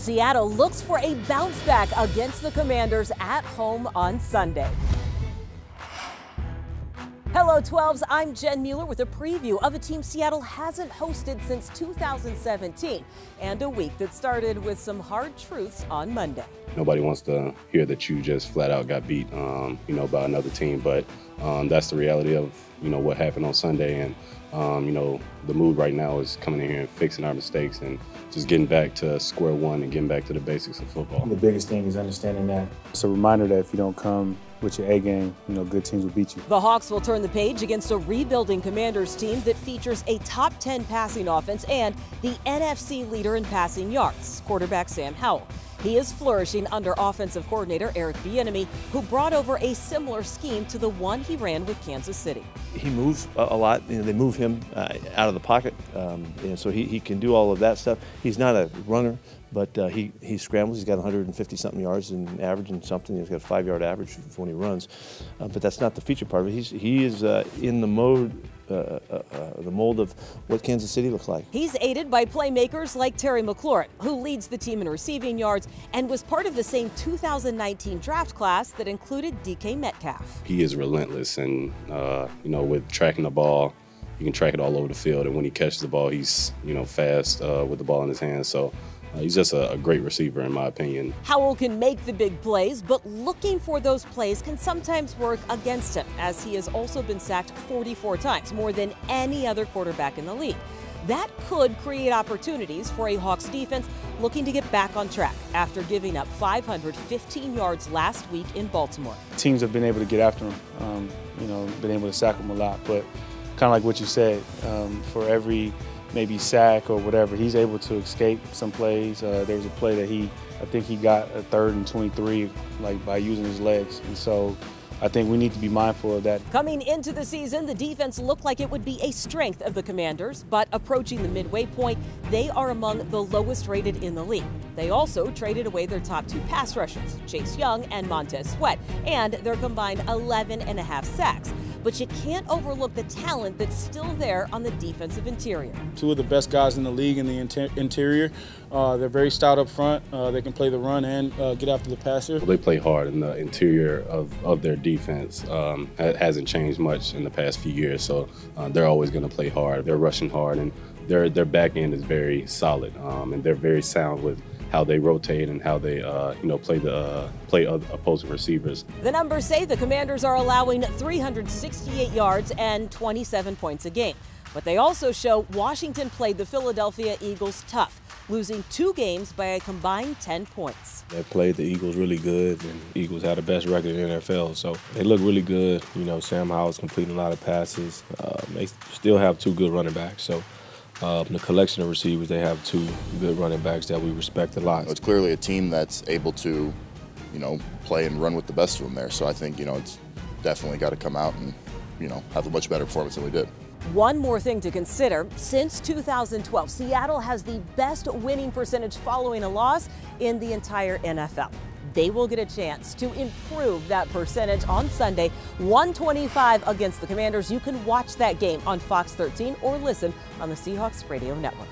Seattle looks for a bounce back against the Commanders at home on Sunday. Hello 12s, I'm Jen Mueller with a preview of a team Seattle hasn't hosted since 2017 and a week that started with some hard truths on Monday. Nobody wants to hear that you just flat out got beat, by another team, but that's the reality of, what happened on Sunday. And, the mood right now is coming in here and fixing our mistakes and just getting back to square one and getting back to the basics of football. The biggest thing is understanding that it's a reminder that if you don't come with your A game, good teams will beat you. The Hawks will turn the page against a rebuilding Commanders team that features a top 10 passing offense and the NFC leader in passing yards, quarterback Sam Howell. He is flourishing under offensive coordinator Eric Bieniemy, who brought over a similar scheme to the one he ran with Kansas City. He moves a lot. They move him out of the pocket, so he can do all of that stuff. He's not a runner, but he scrambles. He's got 150-something yards in average and something. He's got a 5-yard average when he runs, but that's not the feature part of it. He is in the mold of what Kansas City looks like. He's aided by playmakers like Terry McLaurin, who leads the team in receiving yards and was part of the same 2019 draft class that included DK Metcalf. He is relentless, and with tracking the ball, you can track it all over the field. And when he catches the ball, he's fast with the ball in his hands. So he's just a great receiver, in my opinion. Howell can make the big plays, but looking for those plays can sometimes work against him, as he has also been sacked 44 times, more than any other quarterback in the league. That could create opportunities for a Hawks defense looking to get back on track after giving up 515 yards last week in Baltimore. Teams have been able to get after him, been able to sack him a lot, but kind of like what you said, for every maybe sack or whatever, he's able to escape some plays. There was a play that I think he got a 3rd and 23, by using his legs. And so I think we need to be mindful of that. Coming into the season, the defense looked like it would be a strength of the Commanders, but approaching the midway point, they are among the lowest rated in the league. They also traded away their top 2 pass rushers, Chase Young and Montez Sweat, and their combined 11.5 sacks. But you can't overlook the talent that's still there on the defensive interior. 2 of the best guys in the league in the interior. They're very stout up front. They can play the run and get after the passer. They play hard, and the interior of their defense hasn't changed much in the past few years. So they're always going to play hard. They're rushing hard, and their back end is very solid, and they're very sound with how they rotate and how they, play other opposing receivers. The numbers say the Commanders are allowing 368 yards and 27 points a game. But they also show Washington played the Philadelphia Eagles tough, losing 2 games by a combined 10 points. They played the Eagles really good, and the Eagles had the best record in the NFL, so they look really good. Sam Howell's completing a lot of passes. They still have 2 good running backs, so the collection of receivers, they have 2 good running backs that we respect a lot. It's clearly a team that's able to, play and run with the best of them there. So I think, it's definitely got to come out and, have a much better performance than we did. One more thing to consider, since 2012, Seattle has the best winning percentage following a loss in the entire NFL. They will get a chance to improve that percentage on Sunday, 125 against the Commanders. You can watch that game on Fox 13 or listen on the Seahawks Radio Network.